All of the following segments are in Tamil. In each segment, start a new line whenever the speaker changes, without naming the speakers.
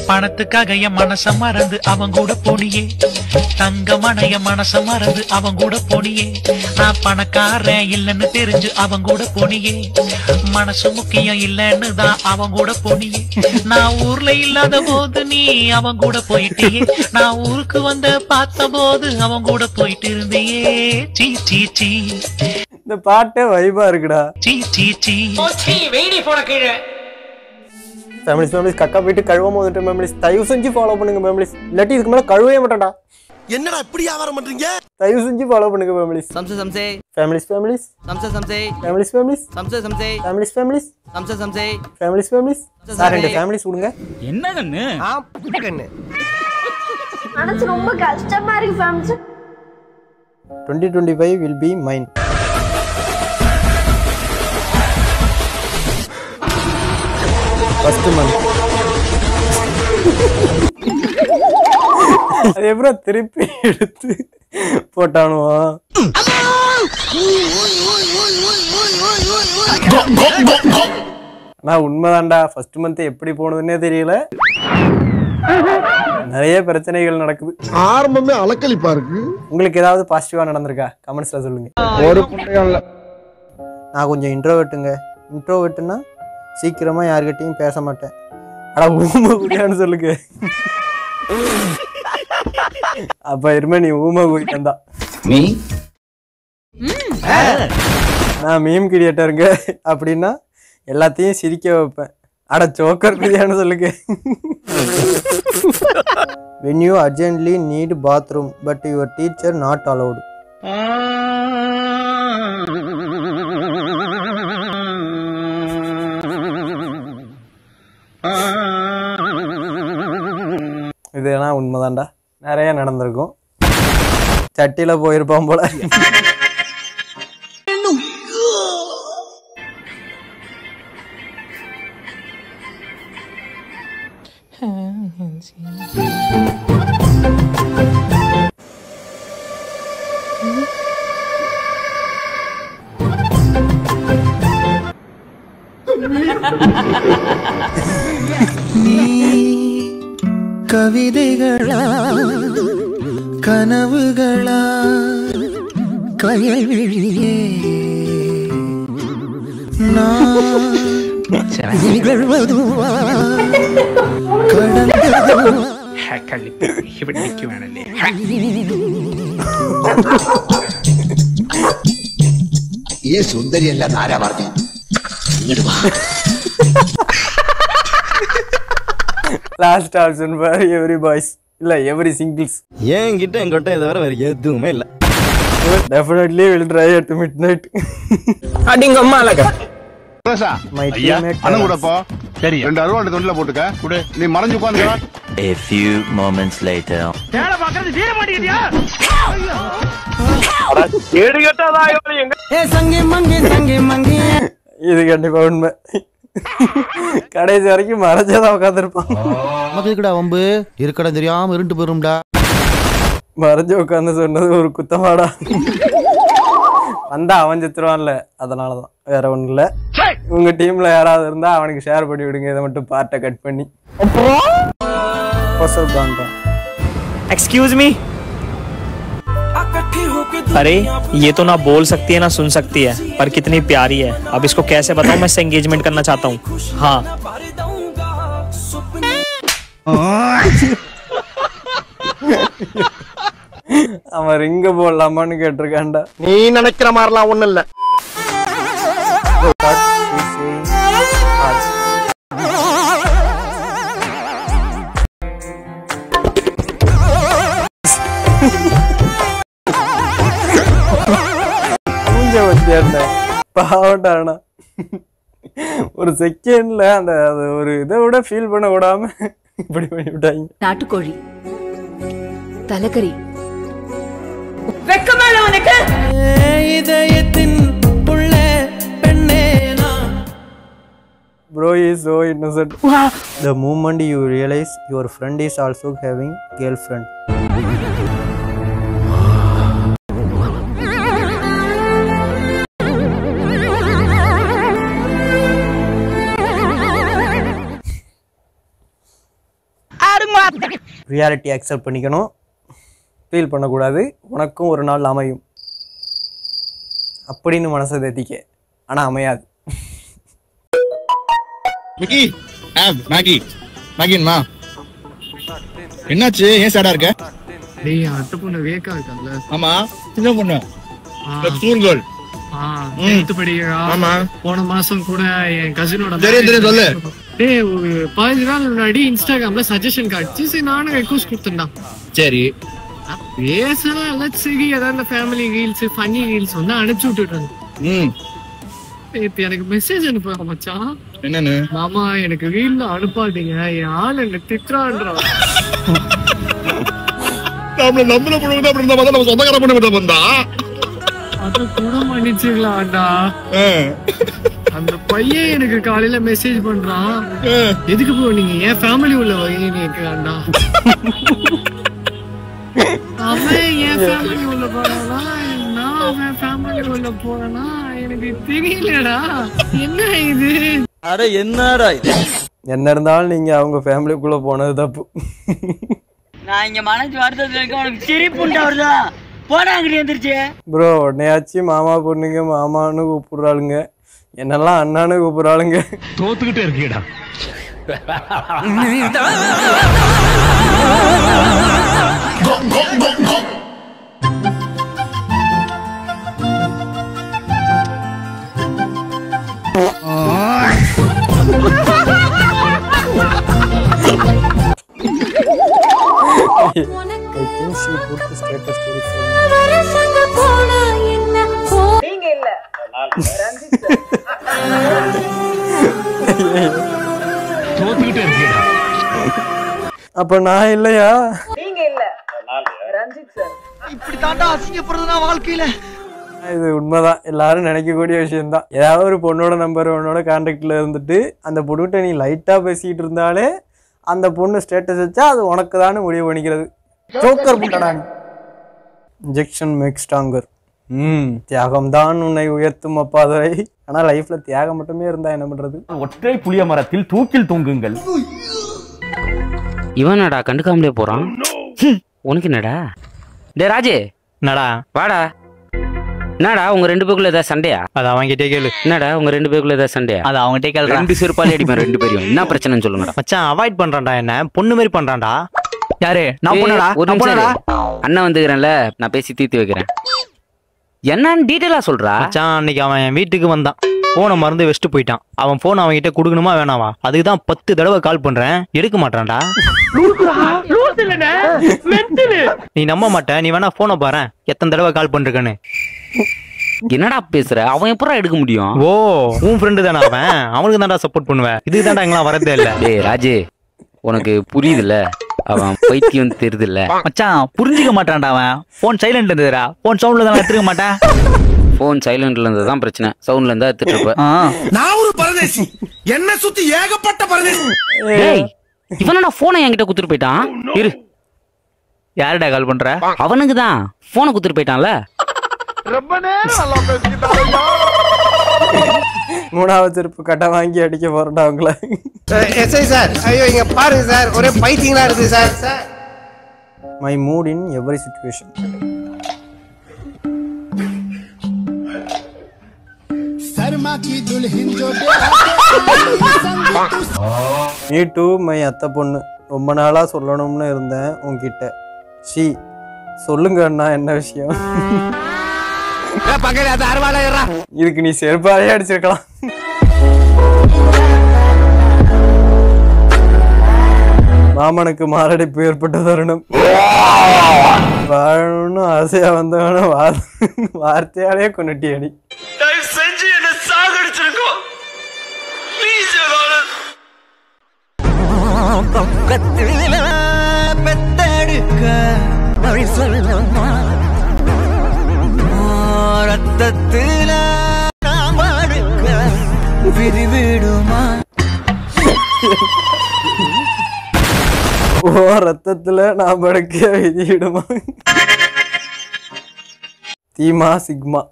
பணத்துக்காக என் மனச மறந்து அவன் கூட போனியே, தங்கமனைய மனச மறந்து அவன் கூட போனியே, நான் பணக்காரன் இல்லன்னு தெரிஞ்சு அவன் கூட போனியே, மனசு முக்கியம் இல்லன்னு தான் அவன் கூட போனியே, நான் ஊர்ல இல்லாத போது நீ அவன் கூட போயிட்டியே, நான் ஊருக்கு வந்த பார்த்த போது அவன் கூட போயிட்டு இருந்தியே, சீ சீ சீ.
இந்த பாட்டே வைபா இருக்குடா.
சீ சீ சீ. வெயிடி போன கீழே.
ஃபேமிலிஸ் கக்கா போயிட்டு கழுவாம வந்துட்டு ஃபேமிலிஸ் தயவு செஞ்சு ஃபாலோ பண்ணுங்க ஃபேமிலிஸ். இல்லாட்டி இதுக்கு மேல கழுவே மாட்டேன்டா.
என்னடா இப்படி வியாபாரம் பண்றீங்க?
தயவு செஞ்சு ஃபாலோ பண்ணுங்க ஃபேமிலிஸ்.
சம்சே சம்சே
ஃபேமிலிஸ்
சம்சே
ஃபேமிலிஸ்
சம்சே சம்சே
ஃபேமிலிஸ் சார் ரெண்டு ஃபேமிலிஸ் கொடுங்க.
என்ன கண்ணு?
கண்ணு
மனசு ரொம்ப கஷ்டமா இருக்கு families.
2025 will be mine. First month. அது எப்போ திருப்பி எடுத்து போட்டானுவா? நான் உண்மைதான்டா, ஃபர்ஸ்ட் மந்த் எப்படி போனதுன்னே தெரியல, நிறைய பிரச்சனைகள் நடக்குது.
ஆரம்பமே அலக்கழிப்பா இருக்கு.
உங்களுக்கு ஏதாவது பாசிட்டிவா நடந்திருக்கா? கமெண்ட்ஸ்ல சொல்லுங்க.
ஒரு புண்டையும் இல்ல.
நான் கொஞ்சம் இன்ட்ரோவர்ட்னா சீக்கிரமா யார்கிட்டயும் பேச மாட்டேன். அட ஊமை குடியான்னு சொல்லுங்க. அப்ப இருமே நீ ஊமை குடிக்கந்தா. நான் மீம் கிரியேட்டருங்க அப்படின்னா எல்லாத்தையும் சிரிக்க வைப்பேன். அட ஜோக்கர் குடியான்னு சொல்லுங்க. When you urgently need bathroom but your teacher not allowed. இதெல்லாம் உண்மைதான்டா, நிறைய நடந்திருக்கும். சட்டியில போயிருப்பான் போல.
கவிதைகளா கனவுகளா கயல்விழியே நிகழ்வதுவா கடந்ததுவா.
ஏ சுந்தரி எல்லாம் நாரா പറഞ്ഞു.
Last option for every boys இல்ல எவ்ரி சிங்கிள்ஸ்.
என்கிட்ட என்கிட்ட இதை வேற எதுவுமே இல்ல.
Definitely will try at midnight.
அடிங்க அம்மா அழகா.
My teammate
அண்ணன் கூட போ. சரி 2 அருவாள் தொண்டில போட்டுக்க. குடு. நீ மறைஞ்சு உட்கார்ந்து.
A few moments later.
வேல பாக்குறது தீர மாட்டேங்கிறியா?
அட கேடு கேட்டதாயோ எங்க.
சங்கி மங்கி.
இது கண்டிப்பா உண்மை. கடைசி வரைக்கும் மறைஞ்சதான் உட்காந்துருப்பான்.
நமக்கு இருக்கடா வம்பு, இருக்கடா தெரியாம இருண்டு போயிரும்டா.
மறைஞ்சு உட்காந்து சொன்னது ஒரு குத்தமாடா. வந்தா அவன் செத்துருவான்ல, அதனாலதான், வேற ஒண்ணும் இல்ல. உங்க டீம்ல யாராவது இருந்தா அவனுக்கு ஷேர் பண்ணி விடுங்க, இதை மட்டும் பார்ட்டை கட் பண்ணி.
Excuse me. अरे ये तो ना बोल सकती है ना सुन सकती है, पर कितनी प्यारी है। अब इसको कैसे बताऊं, मैं इससे एंगेजमेंट करना चाहता हूँ। हाँ
அவன் ரிங்க போடலாமான்னு கேட்டிருக்கான்டா.
நீ நினைக்கிற மாதிரிலாம் ஒண்ணும் இல்ல.
பாவட்டானா ஒரு செகண்ட்ல அந்த ஒரு இதை விட ஃபீல் பண்ண விடாம இப்படி பண்ணி விட்டாங்க.
நாட்டுக்கோழி தலைக்கறி வெக்கமால உனக்கு இதயத்தின் புள்ள பெண்ணேனா.
Bro is so innocent. The moment you realize your friend is also having girlfriend. Reality accept பண்ணிக்கணும், ஃபீல் பண்ணக்கூடாது. உனக்கும் ஒரு நாள் அமையும் அப்படின்னு மனசை தேத்திக்க. ஆனால் அமையாது.
என்னாச்சு? ஏன் சேடா இருக்க?
டேய் அத்தை பொண்ணு வேக்கா இருக்காங்கல.
ஆமா, சின்ன பொண்ணு ஸ்கூல் கேர்ள்.
10th படிக்கிறா.
ஆமா,
போன மாசம் கூட என் கசினோட
தெரியும் சொல்லு.
டேய் ஒரு 15 நாள் முன்னாடி இன்ஸ்டாகிராம்ல சஜஷன் காட்டுச்சு. சரி நானும் ரெக்வஸ்ட் கொடுத்தேன்டா.
சரி
பேசலாம் எல்லாம் சரி, ஏதாவது ஃபேமிலி ரீல்ஸ் ஃபன்னி ரீல்ஸ் வந்து அனுப்பிச்சு விட்டுட்டேன். இப்ப எனக்கு மெசேஜ் அனுப்புறா மச்சான்.
என்னன்னு?
மாமா எனக்கு ரீல்ல அனுப்பாதீங்க, என் ஆள் என்ன திட்டுறான்றான்.
நம்மள பொண்ணு அப்படி இருந்தா நம்ம சொந்தக்கார பொண்ணு வந்தா
அத கூட மன்னிச்சுக்கலாம்டா. அந்த பையன் எனக்கு காலையில மெசேஜ் பண்றான், எதுக்கு ப்ரோ நீங்க என் ஃபேமிலி உள்ள வகைன்னு கேக்குறான்டா. அவன் என் ஃபேமிலி உள்ள போறானா, நான் அவன் ஃபேமிலி உள்ள போறேனா எனக்கு தெரியலடா. என்ன இது?
அட என்னடா இது? என்ன இருந்தாலும் நீங்க அவங்க ஃபேமிலிக்குள்ள போனது தப்பு.
நான் இங்க மனசு வருத்தத்துல இருக்க, உனக்கு சிரிப்புண்டா வருதா? போடா அங்கடி வந்துருச்சு.
ப்ரோ உன்னையாச்சும் மாமா பொண்ணுங்க மாமான்னு கூப்பிடுறாளுங்க, என்னெல்லாம் அண்ணான்னு கூப்பிடுறாளுங்க.
தோத்துக்கிட்டே இருக்கீடா. தோத்துக்கிட்டே இருக்கீடா.
அப்ப நான் இல்லையா?
நீங்க இல்ல ரஞ்சித் சார்.
இப்படி தாண்டா அசிங்கப்படுறதுனா வாழ்க்கையில.
இது உண்மைதான், எல்லாரும் நினைக்கக்கூடிய விஷயம்தான். ஏதாவது ஒரு பொண்ணோட நம்பர் உன்னோட கான்டாக்ட்ல இருந்துட்டு அந்த பொண்ணுகிட்ட நீ லைட்டா பேசிட்டு இருந்தாலே அந்த பொண்ணு ஸ்டேட்டஸ் வச்சா அது உனக்கு தான் முடிவு பண்ணிக்கிறது. ஜோக்கர் புண்டடா. Injection make stronger. தியாகம் தான் உன்னை உயர்த்தும் அப்பாதுரை. ஆனா லைஃப்ல தியாகம் மட்டுமே இருந்தா என்ன பண்றது?
ஒற்றை புளிய மரத்தில் தூக்கில் தூங்குங்கள்.
இவனடா கண்டுக்காமலே போறான். உனக்கு என்னடா? டே ராஜே,
என்னடா?
வாடா. என்னடா உங்க 2 பேருக்குள்ள ஏதாவது சண்டையா?
அது அவங்கிட்டே கேளு.
என்னடா உங்க 2 பேருக்குள்ள ஏதாவது சண்டையா?
அது அவங்ககிட்டே கேளு.
2 செருப்பாலே அடிப்பேன் 2 பேரையும். என்ன பிரச்சனைன்னு சொல்லுங்கடா.
மச்சான் அவாய்ட் பண்றான்டா, என்ன பொண்ணு மாதிரி பண்றான்டா. யாரு? நான் பொண்ணடா.
ஒரு நிமிஷம் அண்ணன் வந்துக்கிறேன்ல, நான் பேசி தீர்த்து வைக்கிறேன். என்னன்னு டீட்டெயிலா சொல்றா.
மச்சான் அன்னைக்கு அவன் என் வீட்டுக்கு வந்தான், போனை மறந்து வச்சுட்டு போயிட்டான். அவன் போன் அவன்கிட்ட கொடுக்கணுமா வேணாவா? அதுக்குதான் 10 தடவை கால் பண்றேன், எடுக்க மாட்டான்டா. நீ நம்ப மாட்ட, நீ வேணா போனை பாரு எத்தனை தடவை கால் பண்றேன்னு.
என்னடா பேசுற? அவன் எப்பறம் எடுக்க முடியும்?
ஓ உன் ஃப்ரெண்டு தானே அவன், அவனுக்கு தான்டா சப்போர்ட் பண்ணுவேன். இதுக்கு தான்டா எங்கெல்லாம் வரதே இல்ல.
டேய் ராஜே, உனக்கு புரியுதுல்ல, அவன் பைத்தியம் தெரியுது இல்ல.
மச்சான் புரிஞ்சுக்க மாட்டான்டா அவன். போன் சைலண்ட் இருந்ததுடா, போன் சவுண்ட்ல தான் எடுத்துக்க மாட்டேன்.
போன் சைலண்ட்ல இருந்ததான் பிரச்சனை, சவுண்ட்ல இருந்தா எடுத்துட்டு இருப்ப.
நான் ஒரு பரதேசி, என்ன சுத்தி ஏகப்பட்ட பரதேசி.
டேய் இவனடா போனை என்கிட்ட குடுத்துட்டு போயிட்டான். இரு,
யாருடா கால் பண்ற?
அவனுக்கு தான் போனை குடுத்துட்டு போயிட்டான்ல.
ரொம்ப நேரம் நல்லா பேசிக்கிட்டாங்க.
3வது செருப்பு கட்டை வாங்கி அடிக்க போறடா அவங்கள.
எஸ்ஐ சார், ஐயோ இங்க பாருங்க சார், ஒரே பைத்தியங்களா இருக்கு sir.
My mood in every situation. Me too my அத்தை பொண்ணு. ரொம்ப நாளா சொல்லணும்னு இருந்தேன் உன்கிட்ட. ஷி சொல்லுங்க அண்ணா, என்ன விஷயம்? இதுக்கு நீ செருப்பாலே அடிச்சிருக்கலாம். மாமனுக்கு மாரடைப்பு ஏற்பட்ட தருணம். வாழணும்னு ஆசையா வந்தவன வார்த்தையாலே கொண்டுட்டி அடி.
செஞ்சு என்ன சாகடிச்சிருக்கோம்.
ரத்தத்துல விரிவிடுமா?
ஓ ரத்தத்துல நான் படுக்க விதிவிடுமா? தீமா சிக்மா.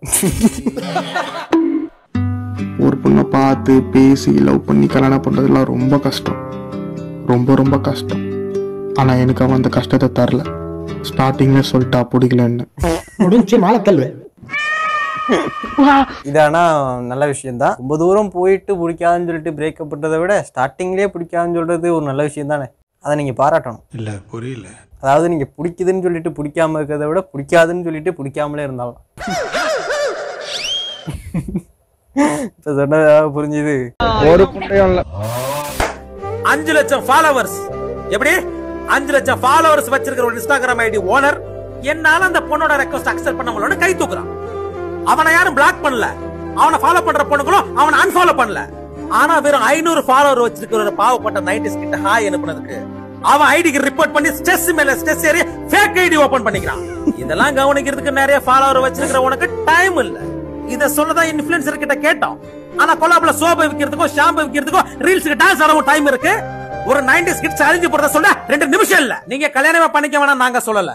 ஒரு பொண்ணை பார்த்து பேசி லவ் பண்ணி கல்யாணம் பண்றதுலாம் ரொம்ப கஷ்டம், ரொம்ப ரொம்ப கஷ்டம். ஆனா எனக்கு அவன் அந்த கஷ்டத்தை தரல. ஸ்டார்டிங்ல சொல்லிட்டா பிடிக்கலன்னு.
முடிஞ்சு மாலக்கல்வே. இது ஆனா நல்ல விஷயம் தான். ரொம்ப தூரம் போயிட்டு பிடிக்காதுன்னு சொல்லிட்டு பிரேக்கப் பண்றதை விட ஸ்டார்டிங்லேயே பிடிக்காதுன்னு சொல்றது ஒரு நல்ல விஷயம் தானே. அதை நீங்க பாராட்டணும்.
இல்ல புரியல.
அதாவது நீங்க பிடிக்குதுன்னு சொல்லிட்டு பிடிக்காம இருக்கிறத விட பிடிக்காதுன்னு சொல்லிட்டு பிடிக்காமலே இருந்தாலும் இப்ப சொன்னதாக புரிஞ்சுது.
ஒரு புண்டையும் இல்ல.
5 லட்சம் ஃபாலோவர்ஸ். எப்படி 5 லட்சம் ஃபாலோவர்ஸ் வச்சிருக்கிற ஒரு இன்ஸ்டாகிராம் ஐடி ஓனர் என்னால அந்த பொண்ணோட ரெக்வெஸ்ட் அக்செப்ட் பண்ண முடியலன்னு கை தூக்குறான். அவனை யாரும் பிளாக் பண்ணல, அவனை ஃபாலோ பண்ற பொண்ணுங்களும் அவனை அன்ஃபாலோ பண்ணல. ஆனா வெறும் 500 ஃபாலோவர் வச்சிருக்கிற ஒரு பாவப்பட்ட 90s கிட்ட ஹாய் அனுப்புனதுக்கு அவன் ஐடிக்கு ரிப்போர்ட் பண்ணி ஸ்ட்ரெஸ் மேல ஸ்ட்ரெஸ் ஏறி ஃபேக் ஐடி ஓபன் பண்ணிக்கிறான். இதெல்லாம் கவனிக்கிறதுக்கு நிறைய ஃபாலோவர் வச்சிருக்கிற உனக்கு டைம் இல்ல. இத சொல்லதான் இன்ஃப்ளூயன்சர் கிட்ட கேட்டோம். ஆனா கொலாப்ல சோப்பு விக்கிறதுக்கோ ஷாம்பு விக்கிறதுக்கோ ரீல்ஸ்க்கு டான்ஸ் ஆடவும் டைம் இருக்கு. ஒரு 90s கிட்ஸ் அழிஞ்சு போறத சொல்ல 2 நிமிஷம் இல்ல. நீங்க கல்யாணமே பண்ணிக்க வேணாம் நாங்க சொல்லல.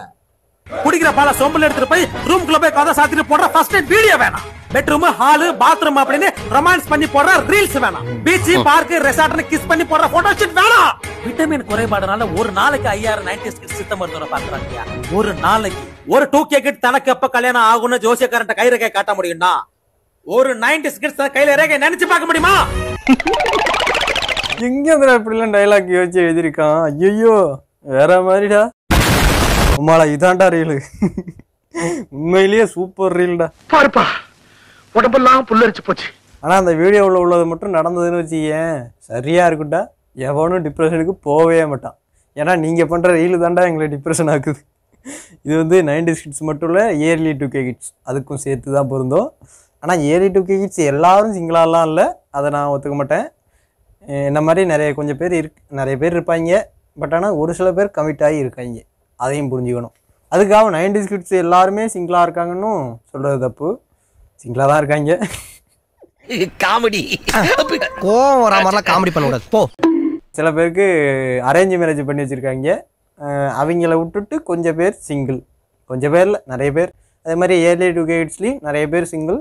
குடிக்கிற பால சொம்புல எடுத்துட்டு போய் ரூம்குள்ள போய் கதை சாத்திட்டு போடுற ஃபர்ஸ்ட் டைம் வீடியோ வேணாம். பெட்ரூம் ஹால் பாத்ரூம் அப்படின்னு ரொமான்ஸ் பண்ணி போடுற ரீல்ஸ் வேணாம். பீச் பார்க் ரெசார்ட்னு கிஸ் பண்ணி போடுற போட்டோ ஷூட் வேணாம். விட்டமின் குறைபாடுனால ஒரு நாளைக்கு 5000 90s கிட்ஸ் சித்த மருத்துவரை பாக்குறாங்க. ஒரு நாளைக்கு ஒரு 2K கிட் தனக்கு எப்ப கல்யாணம் ஆகும்னு ஜோசியக்காரன்ட்ட கை ரேகை காட்ட முடியும்னா ஒரு 90s கிட்ஸ் கையில ரேகை நினைச்சு பார்க்க முடியுமா?
எங்க அந்த இப்படிலாம் டைலாக் யோசிச்சு எழுதிருக்கான். ஐயோ வேற மாதிரிடா. உமாலா இதான்டா ரீலு. உண்மையிலேயே சூப்பர் ரீல்டா.
பாருப்பா உடம்பெல்லாம் புல்லரிச்சு போச்சு.
ஆனா அந்த வீடியோவில் உள்ளது மட்டும் நடந்ததுன்னு வச்சுக்கேன் சரியா இருக்குட்டா. எவனும் டிப்ரெஷனுக்கு போகவே மாட்டான். ஏன்னா நீங்க பண்ற ரீலு தான்டா எங்களை டிப்ரெஷன் ஆக்குது. இது வந்து 90s கிட்ஸ் மட்டும் இல்லை, இயர்லி 2K கிட்ஸ் அதுக்கும் சேர்த்து தான் பொருந்தோம். ஆனால் இயர்லி 2K கிட்ஸ் எல்லாரும் சிங்கிளாலாம் இல்லை, அதை நான் ஒத்துக்க மாட்டேன். இந்த மாதிரி கொஞ்சம் பேர் நிறைய பேர் இருப்பாங்க. பட் ஆனால் ஒரு சில பேர் கமிட் ஆகி இருக்காங்க, அதையும் புரிஞ்சுக்கணும். அதுக்காக 90s கிட்ஸ் எல்லாருமே சிங்கிளாக இருக்காங்கன்னு சொல்கிறது தப்பு. சிங்கிளாக தான் இருக்காங்க.
காமெடி கோவம் வர மாதிரிலாம் காமெடி பண்ணக்கூடாது போ.
சில பேருக்கு அரேஞ்ச் மேரேஜ் பண்ணி வச்சுருக்காங்க. அவங்கள விட்டுட்டு கொஞ்சம் பேர் சிங்கிள், கொஞ்சம் பேரில் நிறைய பேர். அதே மாதிரி இயர்லி 2K கிட்ஸ்லேயும் நிறைய பேர் சிங்கிள்,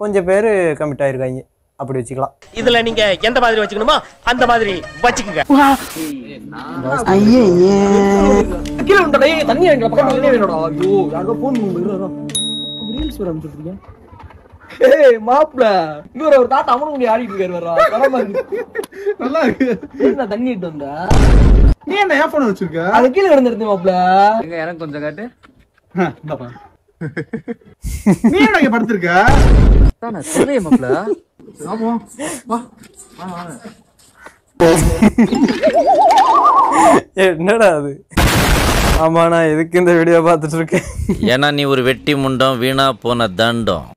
கொஞ்சம் பேர் கமிட் ஆகிருக்காங்க. அப்படி வச்சுக்கலாம்.
இதுல நீங்க எந்த மாதிரி வச்சுக்கணுமோ அந்த மாதிரி வச்சுக்கோங்க.
மாப்பிள இன்னொரு ஒரு தாத்தா அவனும் உங்க ஆடிட்டு இருக்காரு. நல்லா இருக்கு. என்ன தண்ணி இட்டு வந்தா
நீ என்ன ஏன் போன் வச்சிருக்க?
அது கீழே விழுந்துருது மாப்பிள.
எங்க எனக்கு கொஞ்சம் காட்டு.
நீ என்ன இங்க படுத்திருக்க?
தான சொல்லே மாப்பிள.
ஆமா வா.
என்னடா அது? ஆமா நான் எதுக்கு இந்த வீடியோ பார்த்துட்டு இருக்கேன்?
ஏன்னா நீ ஒரு வெட்டி முண்டம், வீணா போன தண்டம்.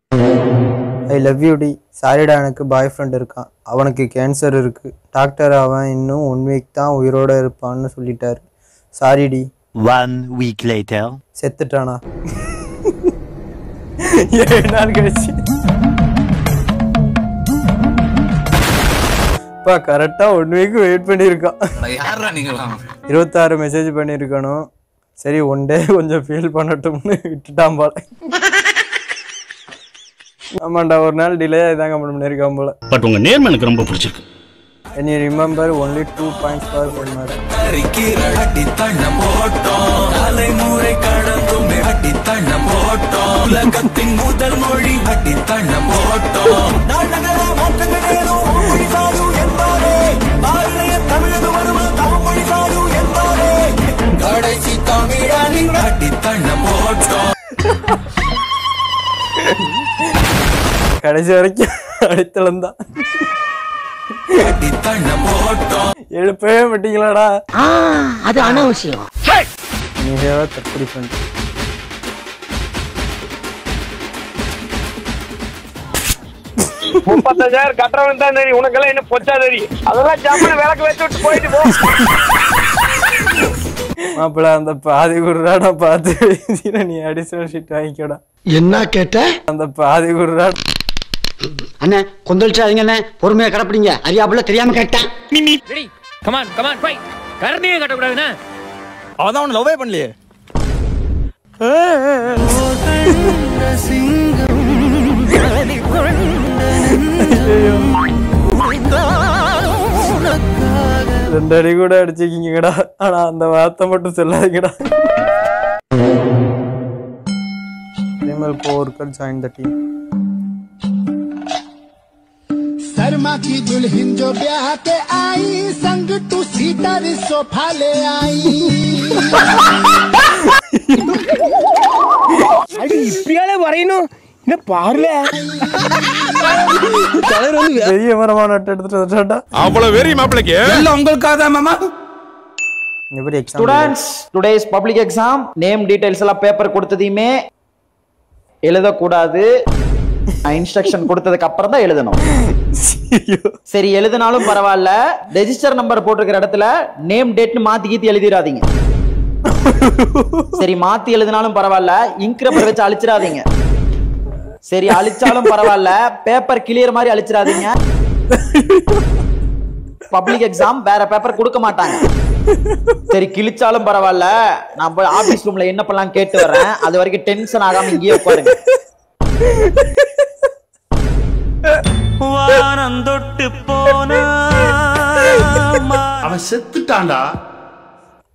ஐ லவ் யூ டி. சாரிடா, எனக்கு பாய் ஃப்ரெண்ட் இருக்கான், அவனுக்கு கேன்சர் இருக்கு. டாக்டர் அவன் இன்னும் 1 வீக் தான் உயிரோட இருப்பான்னு சொல்லிட்டாரு. சாரி டி.
1 week later.
செத்துட்டானா? 7 நாள் கழிச்சு. இப்போ கரெக்டாக 1 வீக் வெயிட் பண்ணியிருக்கான். 26 மெசேஜ் பண்ணியிருக்கணும். சரி 1 டே கொஞ்சம் ஃபீல் பண்ணட்டும்னு விட்டுட்டான் போல. ஆமாண்டா, ஒரு நாள் டிலே ஆகிதாங்க பண்ணியிருக்கான் போல.
பட் உங்க நேர்மை எனக்கு ரொம்ப பிடிச்சிருக்கு.
And you remember only 2 points per winner.
முதல் மொழி அடி தண்ண போட்டோ தமிழக வருமா தமிழ் சாரு என்பாரே கடைசி தமிழனின் அடி தண்ண போட்டோ.
கடைசி வரைக்கும் அடித்தளம் தான். எழுப்பவே மாட்டீங்களாடா?
அது அனாவசியம்.
நீங்க தப்படி பண்ண
35,000 கட்டுறவன் தான் தெரியும், உனக்கெல்லாம் என்ன பொச்சா தெரியும். அதெல்லாம் ஜாமனை விளக்கு வச்சு விட்டு போயிட்டு போ.
மாப்பிள்ள அந்த பாதி குருடாடா பார்த்து நீ அடிஷனல் ஷீட் வாங்கிக்கோடா.
என்ன கேட்ட?
அந்த பாதி குருடா
அண்ணே கொந்தளிச்சாதீங்க அண்ணே, பொறுமையா கடப்பிடிங்க. அறியாப்புல தெரியாம கேட்டேன்.
கமான் கமான் போய் கரண்டியே கட்ட கூடாதுண்ணே.
அவதான் அவனை லவ்வே பண்ணலையே.
உனக்காக
2 அடி கூட அடிச்சிருக்கீங்கடா. ஆனா அந்த வார்த்தை மட்டும் சொல்லாதீங்கடா. Female co-worker joined the team.
Sharma की दुल्हन जो ब्याह के आई संग टू सीटर सोफा ले आई
அடி இப்படியாலே வரையணும் என்ன பாருல
பெரிய மரமா நட்டு எடுத்துட்டு வந்துட்டா.
அவ்வளவு வெறி மாப்பிளைக்கு
எல்லாம் உங்களுக்காக தான் மாமா.
எப்படி exam
students today's public exam name details எல்லாம் பேப்பர் கொடுத்ததையுமே எழுதக்கூடாது. இன்ஸ்ட்ரக்ஷன் கொடுத்ததுக்கு அப்புறம் தான் எழுதணும். சரி எழுதினாலும் பரவாயில்ல, ரெஜிஸ்டர் நம்பர் போட்டிருக்கிற இடத்துல நேம் டேட்னு மாத்தி கீத்தி எழுதிடாதீங்க. சரி மாத்தி எழுதினாலும் பரவாயில்ல, இங்க் ரப்பர் வச்சு அழிச்சிடாதீங்க. சரி அழிச்சாலும் பரவாயில்ல, பேப்பர் கிளியர் மாதிரி அழிச்சிடாதீங்க. பப்ளிக் எக்ஸாம் வேற பேப்பர் கொடுக்க மாட்டாங்க. சரி கிழிச்சாலும் பரவாயில்ல, நான் போய் ஆபீஸ் ரூம்ல என்ன பண்ணலாம் கேட்டு வரேன். அது வரைக்கும் டென்ஷன் ஆகாம இங்கேயே உட்காருங்க.
வானந்தொட்டு போனா அவன் செத்துட்டான்டா.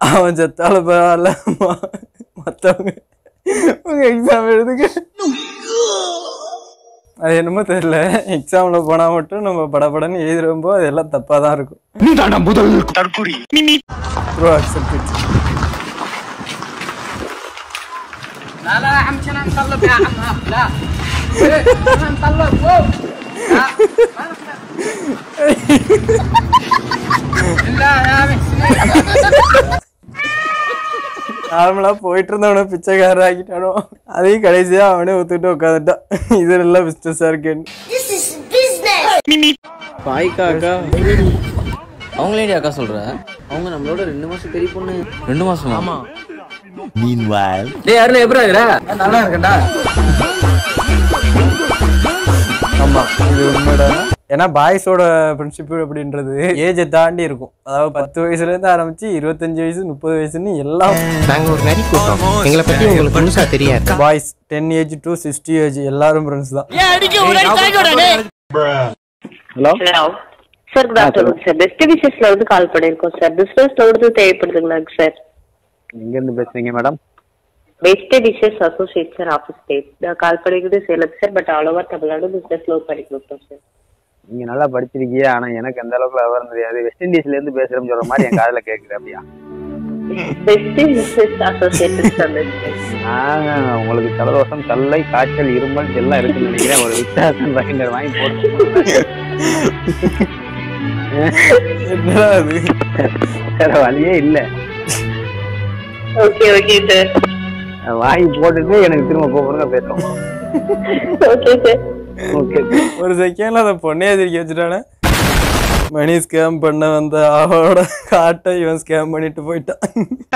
அவன் செத்தாலும் பரவாயில்ல, மத்தவங்க உங்க எக்ஸாம் எழுதுங்க. அது என்னமோ தெரியல, எக்ஸாம்ல போனா மட்டும் நம்ம படபடன்னு எழுதுறப்போ அதெல்லாம் தப்பா தான் இருக்கும்.
நீ தாண்டா முதல் தற்குறி.
Bro accept it.
لا لا يا عم شنو نطلب يا عم لا انا نطلب فوق لا يا
நார்மலா போயிட்டு இருந்தவன பிச்சைக்காரர் ஆக்கிட்டானோ, அதையும் கடைசியா அவனே ஒத்துக்கிட்டு உட்காந்துட்டான். இது நல்லா பிசினஸா இருக்கேன்.
பாய்க்கா அவங்களே அக்கா சொல்ற, அவங்க நம்மளோட 2 மாசம் பெரிய பொண்ணு. 2 மாசம்? ஆமா.
Meanwhile,
டேய் அருண் எப்படி இருக்கற? நல்லா இருக்கேன்டா.
ஆமா இது உண்மைடா. ஏன்னா பாய்ஸோட ஃப்ரெண்ட்ஷிப் அப்படின்றது ஏஜை தாண்டி இருக்கும். அதாவது 10 வயசுல இருந்து ஆரம்பிச்சு 25 வயசு 30 வயசுன்னு எல்லாம்.
நாங்க ஒரு நரி கூட்டம், எங்களை பத்தி உங்களுக்கு முழுசா தெரியாது.
பாய்ஸ் 10 ஏஜ் டு 60 ஏஜ் எல்லாரும் ஃப்ரெண்ட்ஸ் தான்.
Hello
sir, good afternoon sir. Best விஷஸ்ல இருந்து கால் பண்ணிருக்கோம் சார். பிசினஸ் லோடு தேவைப்படுதுங்களா சார்?
எங்க இருந்து பேசுறீங்க madam?
Best wishes associate sir, office state. நான் கால் பண்ணிக்கிறது Salem sir, but all over Tamil Nadu business loan பண்ணி கொடுத்தோம் சார்.
நீங்க நல்லா படிச்சிருக்கீங்க, ஆனா எனக்கு அந்த அளவுக்கு விவரம் தெரியாது. வெஸ்ட் இண்டீஸ்ல இருந்து பேசுறேன்னு சொல்ற மாதிரி என் காதுல கேக்குது. அப்படியா?
Best wishes associate sir.
உங்களுக்கு ஜலதோஷம், தல்லை, காய்ச்சல், இருமல் எல்லாம் இருக்குன்னு நினைக்கிறேன். ஒரு வித்தியாசம் வாங்கி போட்டு வேற வழியே இல்ல.
ஓகே ஓகே சார்,
வாங்கி போட்டுட்டு எனக்கு திரும்ப கூப்பிடுங்க, பேசுறோம்.
Okay sir.
ஓகே.
ஒரு செகண்ட்ல அந்த பொண்ணையே திருக்கி வச்சுட்டானே. மணி ஸ்கேம் பண்ண வந்த அவளோட காட்டை இவன் ஸ்கேம் பண்ணிட்டு போயிட்டான்.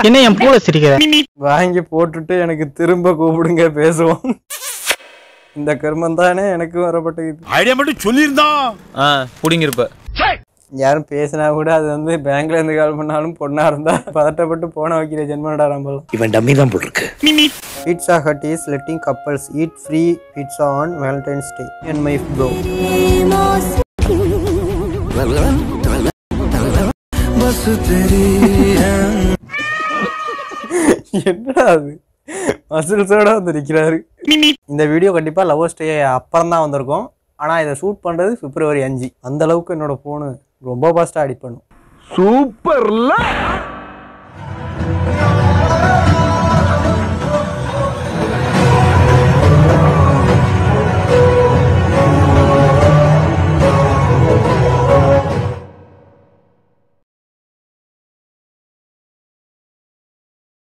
என்ன என் பூல சிரிக்கிற?
வாங்கி போட்டுட்டு எனக்கு திரும்ப கூப்பிடுங்க, பேசுவோம். இந்த கர்மம் தானே எனக்கு வரப்பட்டது.
ஐடியா மட்டும் சொல்லியிருந்தான்
புடிங்கிருப்ப.
யாரும் பேசினா கூட அது வந்து பேங்க்ல இருந்து கால் பண்ணாலும் பொண்ணா இருந்தா பதட்டப்பட்டு போன வைக்கிற ஜென்மனடா நம்பலாம்.
இவன் டம்மி தான் போட்டுருக்கு.
Pizza Hut is letting couples eat free pizza on Valentine's Day and my bro. என்னடா அது மசில்ஸோட வந்து நிற்கிறாரு. இந்த வீடியோ கண்டிப்பா லவர்ஸ் டே அப்புறம் தான் வந்திருக்கும். ஆனா இதை ஷூட் பண்றது February 5. அந்த அளவுக்கு என்னோட போனு ரொம்ப ஃபாஸ்டா எடிட் பண்ணும்.
சூப்பர்ல